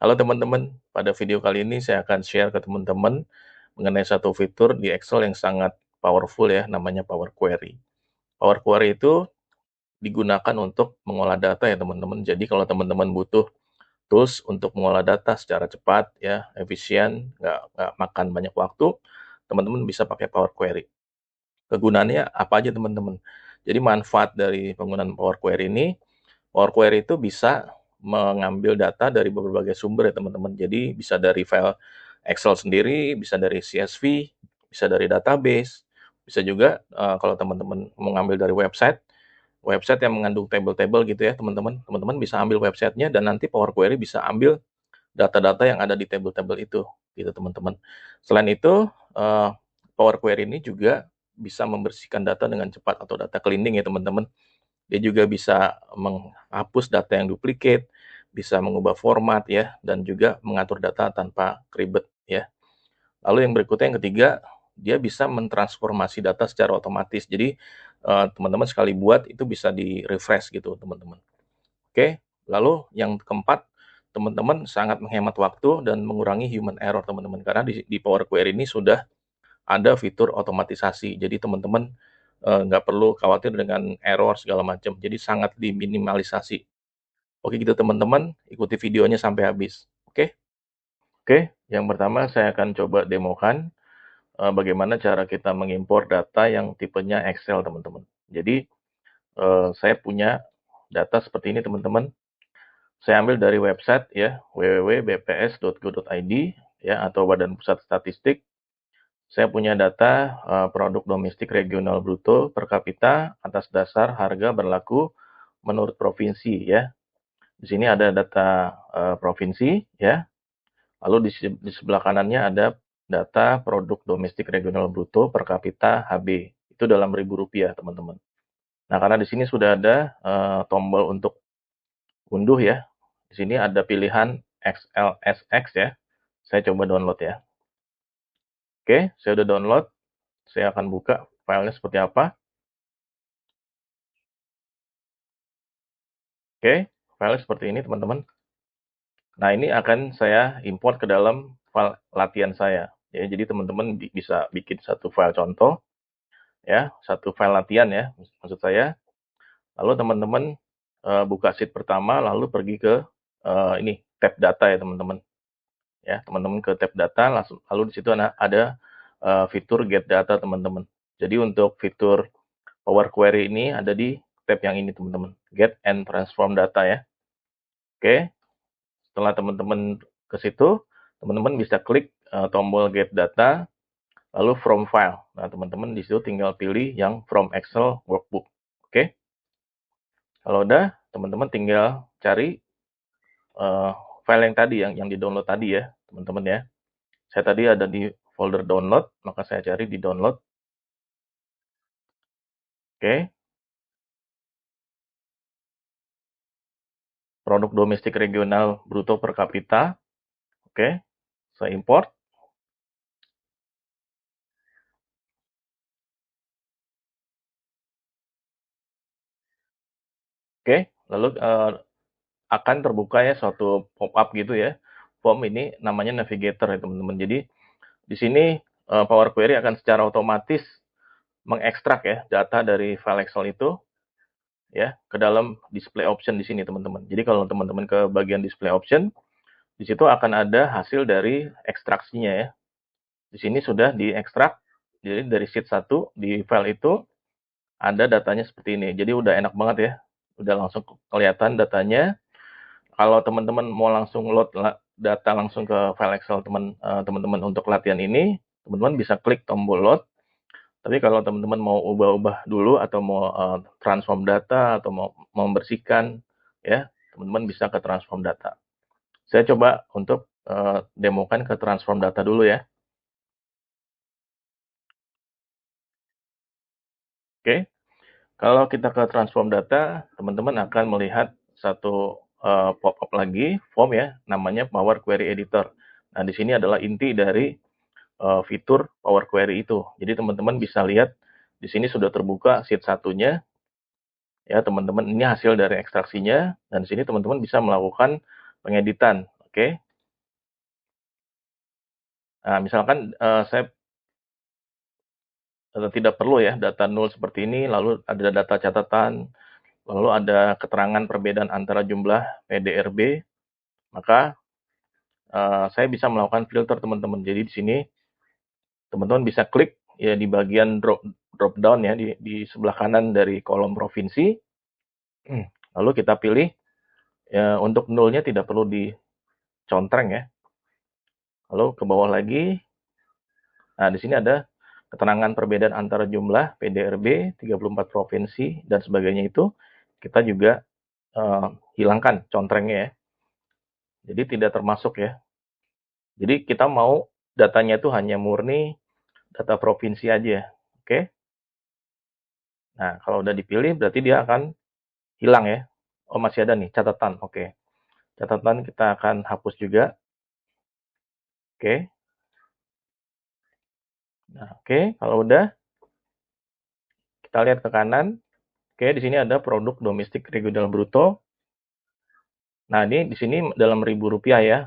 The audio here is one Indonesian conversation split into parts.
Halo teman-teman, pada video kali ini saya akan share ke teman-teman mengenai satu fitur di Excel yang sangat powerful ya, namanya Power Query. Power Query itu digunakan untuk mengolah data ya teman-teman. Jadi kalau teman-teman butuh tools untuk mengolah data secara cepat ya, efisien, nggak makan banyak waktu, teman-teman bisa pakai Power Query. Kegunaannya apa aja teman-teman? Jadi manfaat dari penggunaan Power Query ini, Power Query itu bisa mengambil data dari berbagai sumber ya teman-teman. Jadi bisa dari file Excel sendiri, bisa dari CSV, bisa dari database, bisa juga kalau teman-teman mau ngambil dari website yang mengandung table-table gitu ya teman-teman. Teman-teman bisa ambil websitenya dan nanti Power Query bisa ambil data-data yang ada di table-table itu, gitu teman-teman. Selain itu, Power Query ini juga bisa membersihkan data dengan cepat atau data cleaning ya teman-teman. Dia juga bisa menghapus data yang duplicate, bisa mengubah format ya, dan juga mengatur data tanpa ribet ya. Lalu yang berikutnya yang ketiga, dia bisa mentransformasi data secara otomatis. Jadi teman-teman sekali buat itu bisa di-refresh gitu teman-teman. Oke, lalu yang keempat, teman-teman sangat menghemat waktu dan mengurangi human error teman-teman. Karena di Power Query ini sudah ada fitur otomatisasi. Jadi teman-teman nggak perlu khawatir dengan error segala macam. Jadi sangat diminimalisasi. Oke gitu teman-teman, ikuti videonya sampai habis. Oke? Oke, yang pertama saya akan coba demokan bagaimana cara kita mengimpor data yang tipenya Excel teman-teman. Jadi saya punya data seperti ini teman-teman. Saya ambil dari website ya, www.bps.go.id ya, atau Badan Pusat Statistik. Saya punya data produk domestik regional bruto per kapita atas dasar harga berlaku menurut provinsi ya. Di sini ada data provinsi ya. Lalu di sebelah kanannya ada data produk domestik regional bruto per kapita HB. Itu dalam ribu rupiah, teman-teman. Nah, karena di sini sudah ada tombol untuk unduh ya. Di sini ada pilihan XLSX ya. Saya coba download ya. Oke, saya udah download. Saya akan buka filenya seperti apa. Oke, filenya seperti ini teman-teman. Nah, ini akan saya import ke dalam file latihan saya. Ya, jadi teman-teman bisa bikin satu file contoh, ya, satu file latihan ya, maksud saya. Lalu teman-teman buka sheet pertama, lalu pergi ke ini tab data ya teman-teman. Ya, teman-teman ke tab data, lalu di situ ada fitur get data teman-teman. Jadi untuk fitur Power Query ini ada di tab yang ini teman-teman, get and transform data ya. Oke, setelah teman-teman ke situ, teman-teman bisa klik tombol get data, lalu from file. Nah, teman-teman di situ tinggal pilih yang from Excel workbook. Oke, kalau udah, teman-teman tinggal cari uh, file yang tadi, yang di-download tadi ya, teman-teman ya. Saya tadi ada di folder download, maka saya cari di download. Oke, produk domestik regional bruto per kapita. Oke, saya import. Oke, lalu akan terbuka ya suatu pop-up gitu ya. Form ini namanya navigator ya teman-teman. Jadi di sini Power Query akan secara otomatis mengekstrak ya data dari file Excel itu ya ke dalam display option di sini teman-teman. Jadi kalau teman-teman ke bagian display option, di situ akan ada hasil dari ekstraksinya ya. Di sini sudah diekstrak. Jadi dari sheet 1 di file itu ada datanya seperti ini. Jadi udah enak banget ya. Udah langsung kelihatan datanya. Kalau teman-teman mau langsung load data langsung ke file Excel teman-teman untuk latihan ini, teman-teman bisa klik tombol load. Tapi kalau teman-teman mau ubah-ubah dulu atau mau transform data atau mau membersihkan ya, teman-teman bisa ke transform data. Saya coba untuk demokan ke transform data dulu ya. Oke. Kalau kita ke transform data, teman-teman akan melihat satu pop-up lagi form ya, namanya Power Query Editor. Nah, di sini adalah inti dari fitur Power Query itu. Jadi teman-teman bisa lihat di sini sudah terbuka sheet satunya ya teman-teman, ini hasil dari ekstraksinya dan di sini teman-teman bisa melakukan pengeditan. Oke. Nah, misalkan, saya tidak perlu ya data nol seperti ini, lalu ada data catatan, lalu ada keterangan perbedaan antara jumlah PDRB, maka, saya bisa melakukan filter teman-teman. Jadi di sini teman-teman bisa klik ya di bagian drop down ya di sebelah kanan dari kolom provinsi, lalu kita pilih ya untuk nolnya tidak perlu dicontreng ya. Lalu ke bawah lagi, nah di sini ada keterangan perbedaan antara jumlah PDRB 34 provinsi dan sebagainya itu kita juga hilangkan contrengnya ya. Jadi tidak termasuk ya. Jadi kita mau datanya itu hanya murni data provinsi aja. Oke. Nah, kalau udah dipilih berarti dia akan hilang ya. Oh, masih ada nih catatan. Oke. Catatan kita akan hapus juga. Oke. Nah, oke, kalau udah kita lihat ke kanan. Oke, di sini ada produk domestik regional bruto. Nah, ini di sini dalam ribu rupiah ya.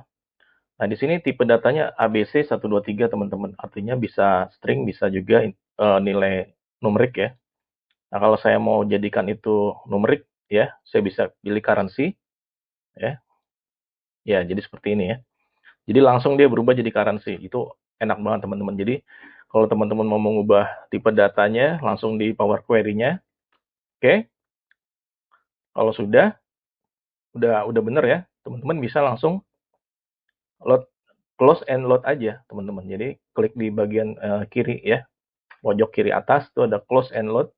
Nah, di sini tipe datanya ABC 123 teman-teman. Artinya bisa string, bisa juga nilai numerik ya. Nah, kalau saya mau jadikan itu numerik ya, saya bisa pilih currency ya. Ya, jadi seperti ini ya. Jadi langsung dia berubah jadi currency. Itu enak banget teman-teman. Jadi kalau teman-teman mau mengubah tipe datanya langsung di Power Query-nya. Oke, kalau udah bener ya, teman-teman bisa langsung load close and load aja teman-teman. Jadi klik di bagian kiri ya, pojok kiri atas itu ada close and load.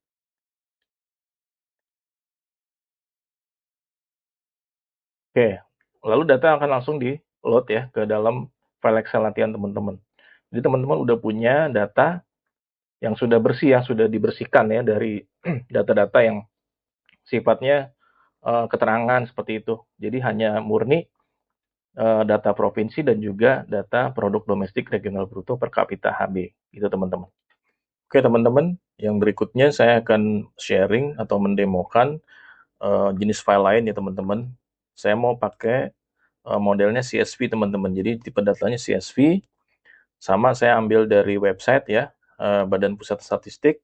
Oke, lalu data akan langsung di load ya ke dalam file Excel latihan teman-teman. Jadi teman-teman udah punya data yang sudah bersih, yang sudah dibersihkan ya dari data-data yang sifatnya keterangan seperti itu. Jadi hanya murni data provinsi dan juga data produk domestik regional bruto per kapita HB gitu teman-teman. Oke teman-teman, yang berikutnya saya akan sharing atau mendemokan jenis file lain ya teman-teman. Saya mau pakai modelnya CSV teman-teman. Jadi tipe datanya CSV, sama saya ambil dari website ya, Badan Pusat Statistik.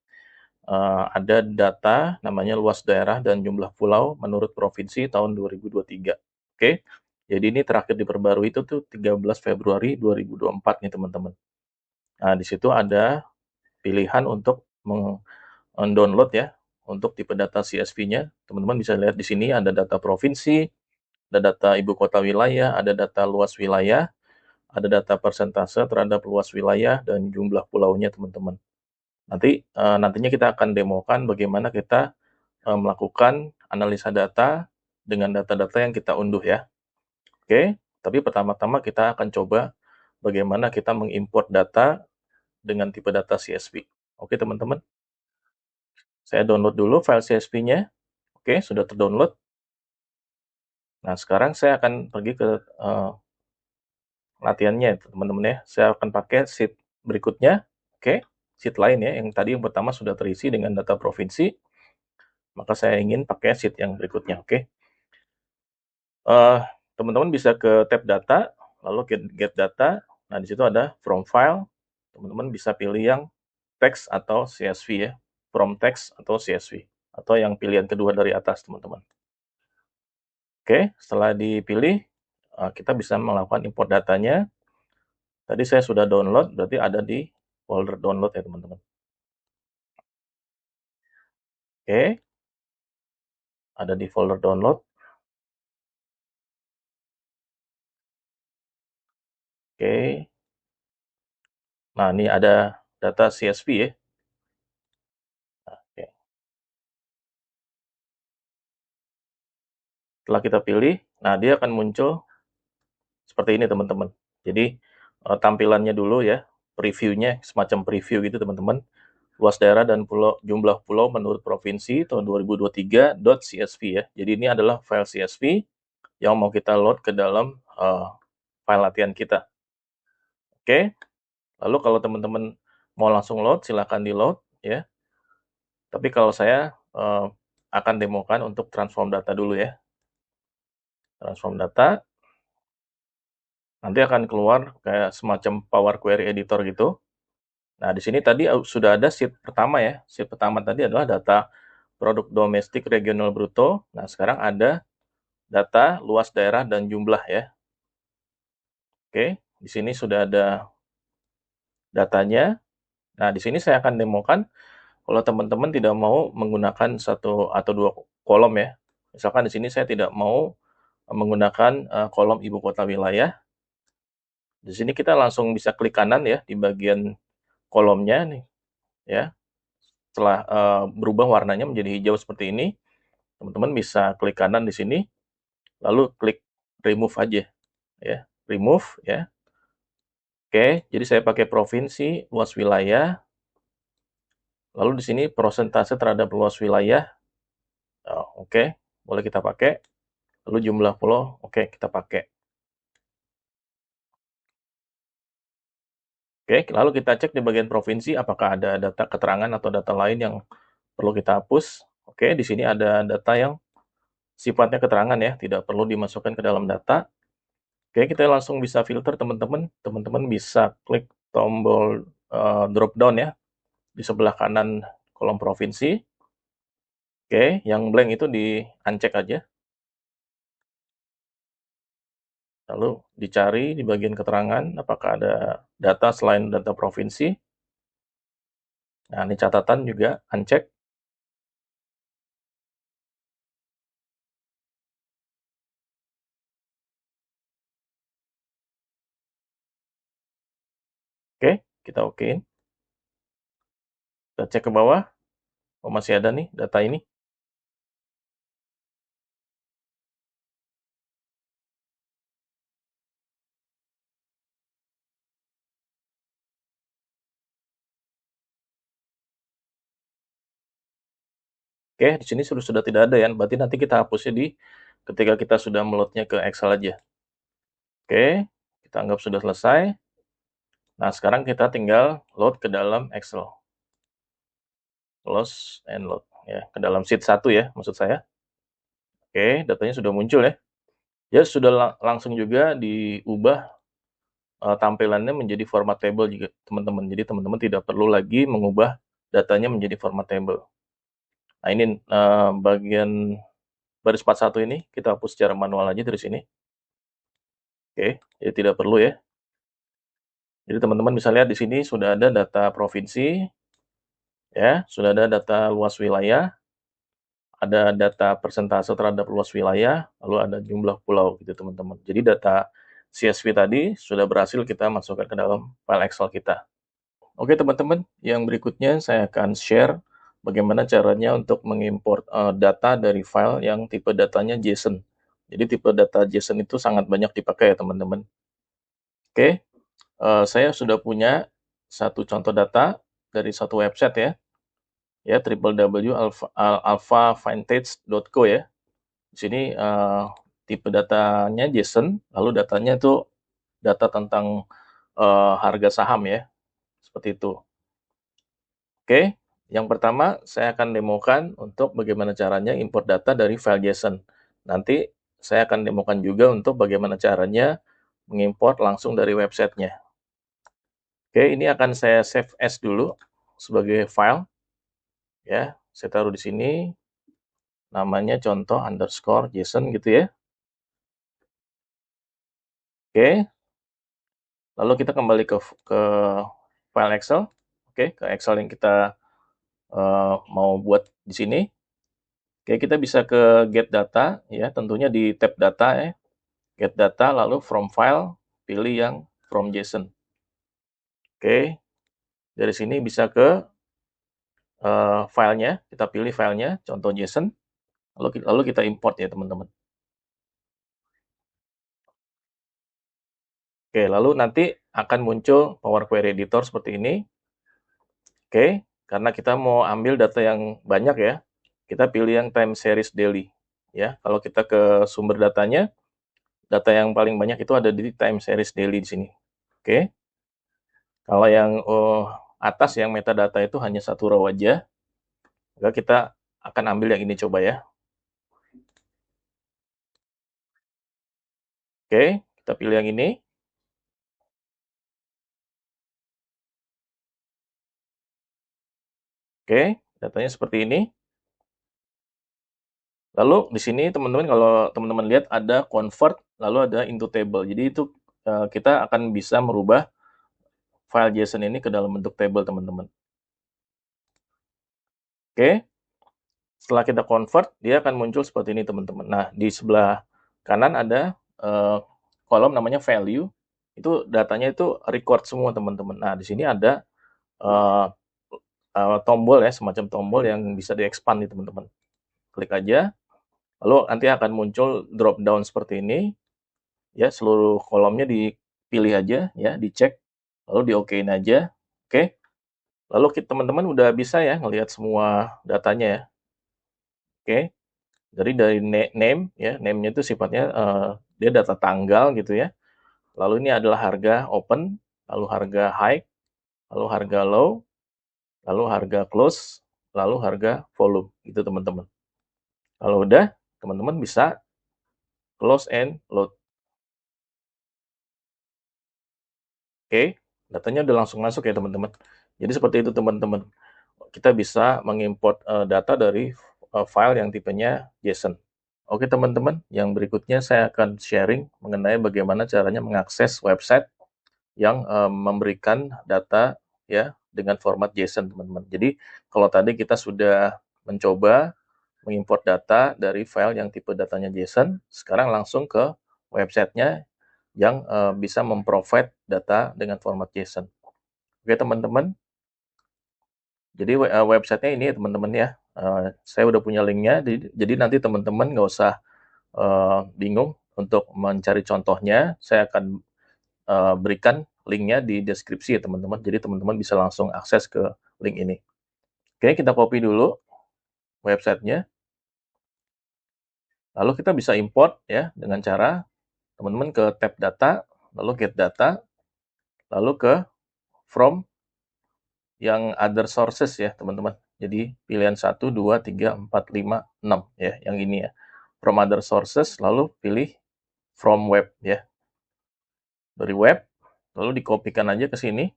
Ada data namanya luas daerah dan jumlah pulau menurut provinsi tahun 2023. Oke, jadi ini terakhir diperbarui itu tuh 13 Februari 2024 nih teman-teman. Nah, di situ ada pilihan untuk download ya untuk tipe data CSV-nya. Teman-teman bisa lihat di sini ada data provinsi, ada data ibu kota wilayah, ada data luas wilayah, ada data persentase terhadap luas wilayah dan jumlah pulaunya teman-teman. Nantinya kita akan demokan bagaimana kita melakukan analisa data dengan data-data yang kita unduh ya. Oke, tapi pertama-tama kita akan coba bagaimana kita mengimport data dengan tipe data CSV. Oke teman-teman, saya download dulu file CSV-nya. Oke, sudah terdownload. Nah, sekarang saya akan pergi ke latihannya teman-teman ya. Saya akan pakai sheet berikutnya. Oke, sheet lain ya. Yang tadi yang pertama sudah terisi dengan data provinsi. Maka saya ingin pakai sheet yang berikutnya. Oke. Teman-teman bisa ke tab data, lalu get data. Nah, di situ ada from file. Teman-teman bisa pilih yang text atau CSV ya. From text atau CSV. Atau yang pilihan kedua dari atas, teman-teman. Oke, setelah dipilih, kita bisa melakukan import datanya. Tadi saya sudah download, berarti ada di folder download ya, teman-teman. Oke, ada di folder download. Oke, nah ini ada data CSV ya. Oke. Setelah kita pilih, nah dia akan muncul seperti ini teman-teman. Jadi tampilannya dulu ya, previewnya semacam preview gitu teman-teman. Luas daerah dan jumlah pulau menurut provinsi tahun 2023.csv ya. Jadi ini adalah file CSV yang mau kita load ke dalam file latihan kita. Oke, lalu kalau teman-teman mau langsung load, silahkan di load ya. Tapi kalau saya akan demokan untuk transform data dulu ya. Transform data. Nanti akan keluar kayak semacam Power Query Editor gitu. Nah, di sini tadi sudah ada sheet pertama ya. Sheet pertama tadi adalah data produk domestik regional bruto. Nah, sekarang ada data luas daerah dan jumlah ya. Oke, di sini sudah ada datanya. Nah, di sini saya akan demokan kalau teman-teman tidak mau menggunakan satu atau dua kolom ya. Misalkan di sini saya tidak mau menggunakan kolom ibu kota wilayah. Di sini kita langsung bisa klik kanan ya di bagian kolomnya nih ya. Setelah berubah warnanya menjadi hijau seperti ini, teman-teman bisa klik kanan di sini, lalu klik remove aja ya. Remove ya. Oke, jadi saya pakai provinsi, luas wilayah, lalu di sini persentase terhadap luas wilayah. Oke, boleh kita pakai. Lalu jumlah pulau, oke kita pakai. Oke, lalu kita cek di bagian provinsi apakah ada data keterangan atau data lain yang perlu kita hapus. Oke, di sini ada data yang sifatnya keterangan ya, tidak perlu dimasukkan ke dalam data. Oke, kita langsung bisa filter teman-teman. Teman-teman bisa klik tombol drop down ya di sebelah kanan kolom provinsi. Oke, yang blank itu di uncheck aja. Lalu dicari di bagian keterangan apakah ada data selain data provinsi. Nah, ini catatan juga uncheck. Oke, kita okein. Kita cek ke bawah. Oh, masih ada nih data ini. Oke, di sini sudah tidak ada ya. Berarti nanti kita hapusnya di ketika kita sudah meloadnya ke Excel aja. Oke, kita anggap sudah selesai. Nah, sekarang kita tinggal load ke dalam Excel. Close and load ya, ke dalam sheet 1 ya maksud saya. Oke, datanya sudah muncul ya. Ya sudah langsung juga diubah tampilannya menjadi format table juga teman-teman. Jadi teman-teman tidak perlu lagi mengubah datanya menjadi format table. Nah, ini bagian baris 41 ini kita hapus secara manual aja dari sini. Oke, jadi tidak perlu ya. Jadi teman-teman bisa lihat di sini sudah ada data provinsi, ya, sudah ada data luas wilayah, ada data persentase terhadap luas wilayah, lalu ada jumlah pulau gitu teman-teman. Jadi data CSV tadi sudah berhasil kita masukkan ke dalam file Excel kita. Oke teman-teman, yang berikutnya saya akan share bagaimana caranya untuk mengimport data dari file yang tipe datanya JSON. Jadi tipe data JSON itu sangat banyak dipakai ya teman-teman. Oke, saya sudah punya satu contoh data dari satu website ya www.alphavintage.co ya. Di sini tipe datanya JSON, lalu datanya itu data tentang harga saham ya, seperti itu. Oke, yang pertama saya akan demokan untuk bagaimana caranya import data dari file JSON. Nanti saya akan demokan juga untuk bagaimana caranya mengimport langsung dari websitenya. Oke, ini akan saya save as dulu sebagai file ya. Saya taruh di sini namanya contoh underscore JSON gitu ya. Oke, lalu kita kembali ke file Excel. Oke, ke Excel yang kita mau buat di sini. Oke, kita bisa ke get data ya, tentunya di tab data ya. Get data lalu from file pilih yang from JSON. Oke, dari sini bisa ke filenya, kita pilih filenya, contoh JSON, lalu kita import ya teman-teman. Oke, lalu nanti akan muncul Power Query Editor seperti ini. Oke, karena kita mau ambil data yang banyak ya, kita pilih yang time series daily. Ya, kalau kita ke sumber datanya, data yang paling banyak itu ada di time series daily di sini. Oke, kalau yang atas yang metadata itu hanya satu row aja, maka kita akan ambil yang ini coba ya. Oke, kita pilih yang ini. Oke, datanya seperti ini. Lalu di sini teman-teman kalau teman-teman lihat ada convert, lalu ada into table. Jadi itu kita akan bisa merubah file JSON ini ke dalam bentuk table, teman-teman. Oke, setelah kita convert, dia akan muncul seperti ini, teman-teman. Nah, di sebelah kanan ada kolom namanya value. Itu datanya itu record semua, teman-teman. Nah, di sini ada eh, tombol ya, semacam tombol yang bisa di-expand nih, teman-teman. Klik aja, lalu nanti akan muncul drop down seperti ini. Ya, seluruh kolomnya dipilih aja, ya, dicek, lalu di-okein aja. Oke, lalu teman-teman udah bisa ya ngelihat semua datanya ya. Oke, jadi dari name ya, name-nya itu sifatnya dia data tanggal gitu ya. Lalu ini adalah harga open, lalu harga high, lalu harga low, lalu harga close, lalu harga volume gitu, teman-teman. Kalau udah, teman-teman bisa close and load. Oke, datanya udah langsung masuk ya, teman-teman. Jadi seperti itu, teman-teman. Kita bisa mengimport data dari file yang tipenya JSON. Oke, teman-teman, yang berikutnya saya akan sharing mengenai bagaimana caranya mengakses website yang memberikan data ya dengan format JSON, teman-teman. Jadi kalau tadi kita sudah mencoba mengimport data dari file yang tipe datanya JSON, sekarang langsung ke websitenya yang bisa memprovide data dengan format JSON. Oke, teman-teman. Jadi websitenya ini ya, teman-teman ya. Saya udah punya linknya, jadi nanti teman-teman nggak usah bingung untuk mencari contohnya. Saya akan berikan linknya di deskripsi ya, teman-teman. Jadi teman-teman bisa langsung akses ke link ini. Oke, kita copy dulu websitenya. Lalu kita bisa import ya dengan cara teman-teman ke tab data, lalu get data, lalu ke from yang other sources ya, teman-teman. Jadi pilihan 1, 2, 3, 4, 5, 6 ya, yang ini ya. From other sources, lalu pilih from web ya. Dari web, lalu dikopikan aja ke sini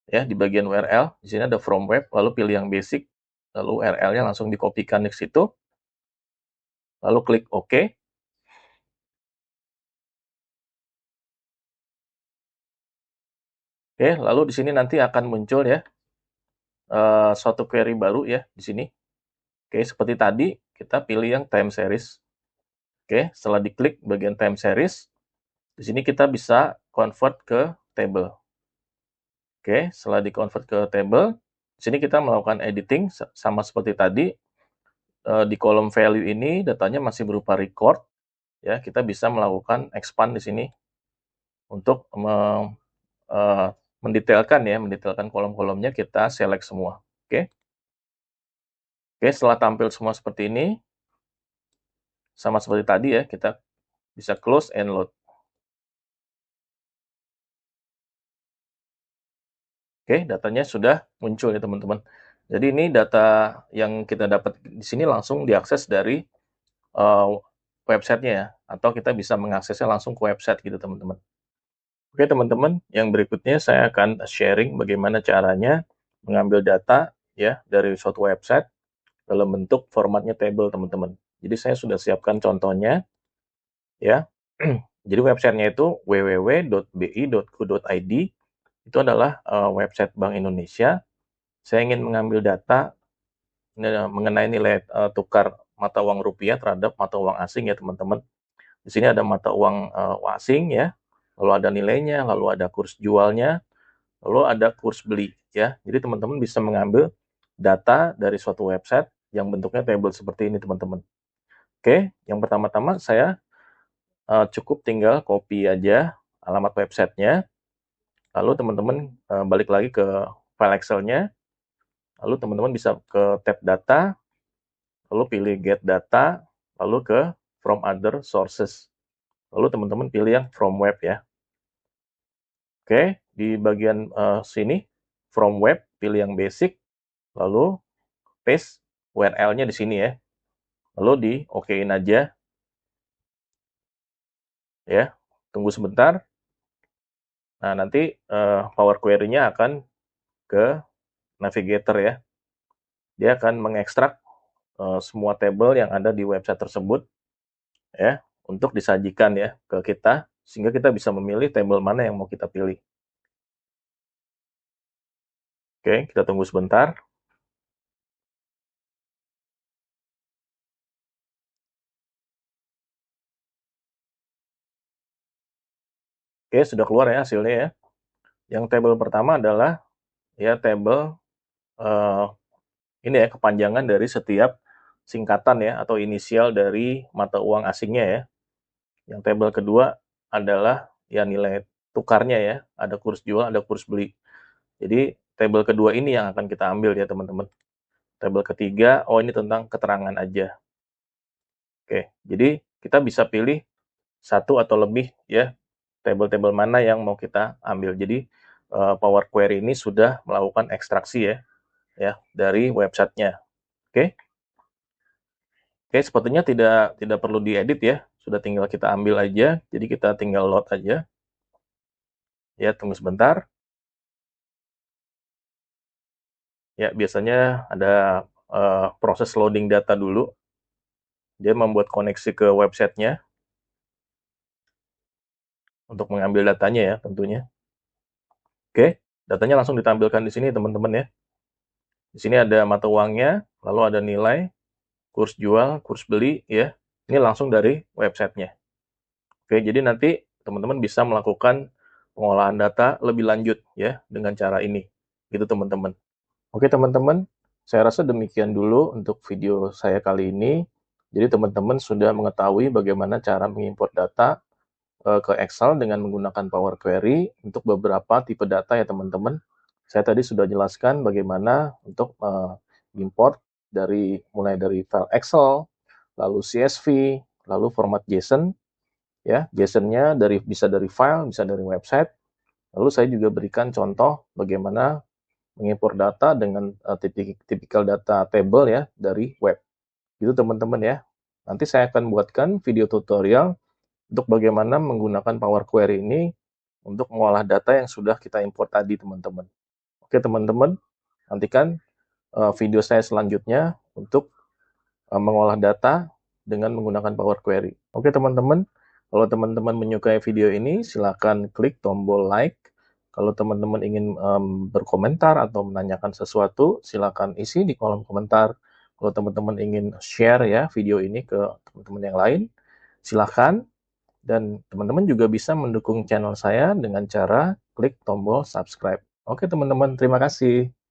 ya, di bagian URL. Di sini ada from web, lalu pilih yang basic, lalu URL-nya langsung dikopikan ke situ. Lalu klik OK. Oke, lalu di sini nanti akan muncul ya suatu query baru ya di sini. Oke, seperti tadi kita pilih yang time series. Oke, setelah diklik bagian time series, di sini kita bisa convert ke table. Oke, setelah di-convert ke table, di sini kita melakukan editing sama seperti tadi. Di kolom value ini datanya masih berupa record, ya. Kita bisa melakukan expand di sini untuk mendetailkan ya, mendetailkan kolom-kolomnya kita select semua. Oke. Oke, setelah tampil semua seperti ini, sama seperti tadi ya, kita bisa close and load. Oke, datanya sudah muncul ya, teman-teman. Jadi ini data yang kita dapat di sini langsung diakses dari websitenya ya, atau kita bisa mengaksesnya langsung ke website gitu, teman-teman. Oke, teman-teman, yang berikutnya saya akan sharing bagaimana caranya mengambil data ya dari suatu website dalam bentuk formatnya table, teman-teman. Jadi saya sudah siapkan contohnya ya. Jadi websitenya itu www.bi.go.id. Itu adalah website Bank Indonesia. Saya ingin mengambil data mengenai nilai tukar mata uang rupiah terhadap mata uang asing ya, teman-teman. Di sini ada mata uang asing ya, lalu ada nilainya, lalu ada kurs jualnya, lalu ada kurs beli ya. Jadi teman-teman bisa mengambil data dari suatu website yang bentuknya table seperti ini, teman-teman. Oke, yang pertama-tama saya cukup tinggal copy aja alamat websitenya, lalu teman-teman balik lagi ke file Excel-nya, lalu teman-teman bisa ke tab data, lalu pilih get data, lalu ke from other sources. Lalu teman-teman pilih yang from web ya. Oke, di bagian sini from web pilih yang basic, lalu paste URL-nya di sini ya. Lalu di okein aja ya. Tunggu sebentar. Nah, nanti Power Query-nya akan ke navigator ya. dia akan mengekstrak semua tabel yang ada di website tersebut ya untuk disajikan ya ke kita sehingga kita bisa memilih tabel mana yang mau kita pilih. Oke, kita tunggu sebentar. Oke, sudah keluar ya hasilnya ya. Yang tabel pertama adalah ya tabel uh, ini ya kepanjangan dari setiap singkatan ya atau inisial dari mata uang asingnya ya. Yang tabel kedua adalah ya nilai tukarnya ya, ada kurs jual, ada kurs beli. Jadi tabel kedua ini yang akan kita ambil ya teman-teman. Tabel ketiga, oh ini tentang keterangan aja. Oke, jadi kita bisa pilih satu atau lebih ya tabel-tabel mana yang mau kita ambil. Jadi Power Query ini sudah melakukan ekstraksi ya dari websitenya. Oke. Oke, sepertinya tidak perlu diedit ya. Sudah tinggal kita ambil aja. Jadi kita tinggal load aja. Ya, tunggu sebentar. Ya, biasanya ada proses loading data dulu. Dia membuat koneksi ke websitenya untuk mengambil datanya ya tentunya. Oke, datanya langsung ditampilkan di sini teman-teman ya. Di sini ada mata uangnya, lalu ada nilai, kurs jual, kurs beli ya. Ini langsung dari websitenya. Oke, jadi nanti teman-teman bisa melakukan pengolahan data lebih lanjut ya dengan cara ini. Gitu teman-teman. Oke teman-teman, saya rasa demikian dulu untuk video saya kali ini. Jadi teman-teman sudah mengetahui bagaimana cara mengimport data ke Excel dengan menggunakan Power Query untuk beberapa tipe data ya teman-teman. Saya tadi sudah jelaskan bagaimana untuk import mulai dari file Excel, lalu CSV, lalu format JSON. Ya, JSON-nya bisa dari file, bisa dari website. Lalu saya juga berikan contoh bagaimana mengimpor data dengan tipikal data table ya dari web. Itu teman-teman ya. Nanti saya akan buatkan video tutorial untuk bagaimana menggunakan Power Query ini untuk mengolah data yang sudah kita import tadi teman-teman. Oke teman-teman, nantikan video saya selanjutnya untuk mengolah data dengan menggunakan Power Query. Oke teman-teman, kalau teman-teman menyukai video ini, silakan klik tombol like. Kalau teman-teman ingin berkomentar atau menanyakan sesuatu, silakan isi di kolom komentar. Kalau teman-teman ingin share ya video ini ke teman-teman yang lain, silakan. Dan teman-teman juga bisa mendukung channel saya dengan cara klik tombol subscribe. Oke teman-teman, terima kasih.